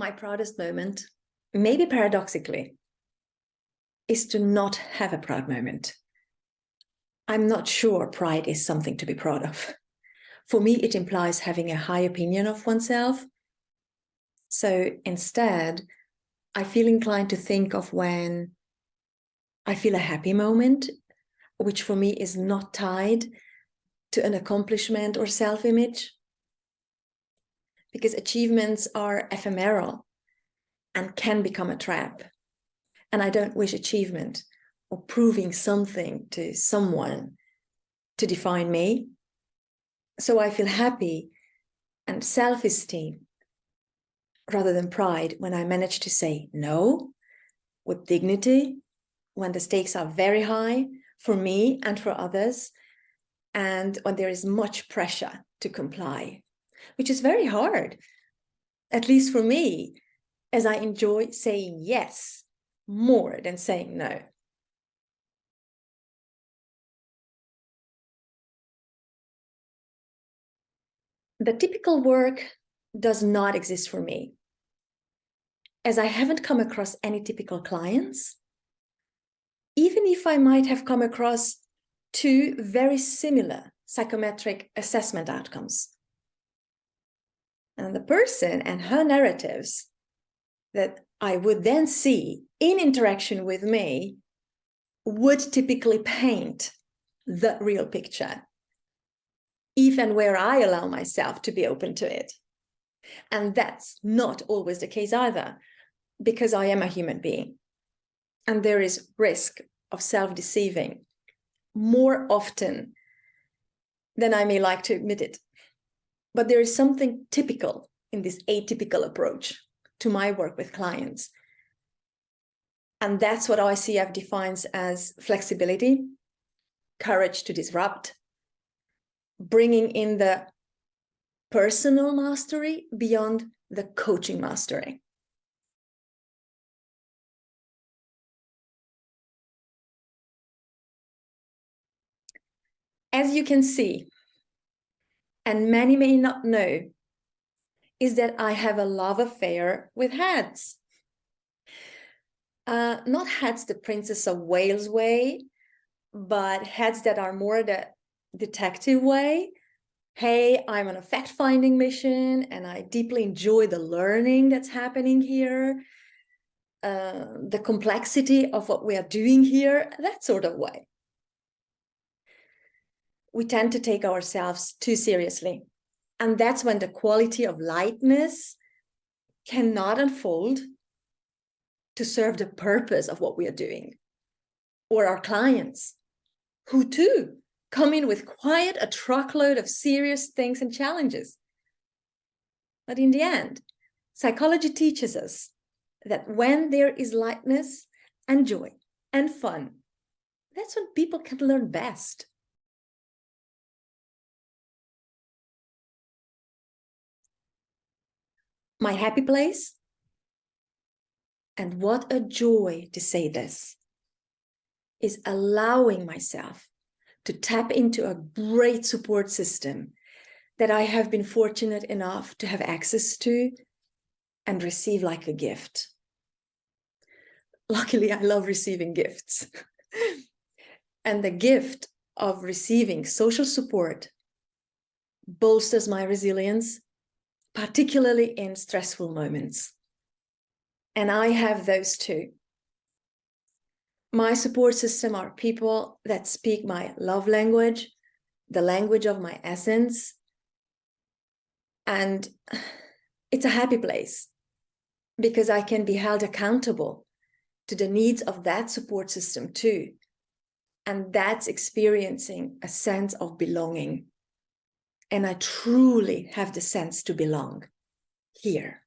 My proudest moment, maybe paradoxically, is to not have a proud moment. I'm not sure pride is something to be proud of. For me, it implies having a high opinion of oneself. So instead, I feel inclined to think of when I feel a happy moment, which for me is not tied to an accomplishment or self-image. Because achievements are ephemeral and can become a trap. And I don't wish achievement or proving something to someone to define me. So I feel happy and self-esteem rather than pride when I manage to say no with dignity, when the stakes are very high for me and for others, and when there is much pressure to comply, which is very hard, at least for me, as I enjoy saying yes more than saying no. The typical work does not exist for me, as I haven't come across any typical clients, even if I might have come across two very similar psychometric assessment outcomes. And the person and her narratives that I would then see in interaction with me would typically paint the real picture, even where I allow myself to be open to it. And that's not always the case either, because I am a human being. And there is risk of self-deceiving more often than I may like to admit it. But there is something typical in this atypical approach to my work with clients. And that's what ICF defines as flexibility, courage to disrupt, bringing in the personal mastery beyond the coaching mastery. As you can see, and many may not know, is that I have a love affair with hats. Not hats the Princess of Wales way, but hats that are more the detective way. Hey, I'm on a fact-finding mission and I deeply enjoy the learning that's happening here, the complexity of what we are doing here, that sort of way. We tend to take ourselves too seriously. And that's when the quality of lightness cannot unfold to serve the purpose of what we are doing. Or our clients, who too come in with quite a truckload of serious things and challenges. But in the end, psychology teaches us that when there is lightness and joy and fun, that's when people can learn best. My happy place, and what a joy to say this, is allowing myself to tap into a great support system that I have been fortunate enough to have access to and receive like a gift. Luckily, I love receiving gifts. And the gift of receiving social support bolsters my resilience, particularly in stressful moments. And I have those too. My support system are people that speak my love language, the language of my essence. And it's a happy place because I can be held accountable to the needs of that support system too. And that's experiencing a sense of belonging. And I truly have the sense to belong here.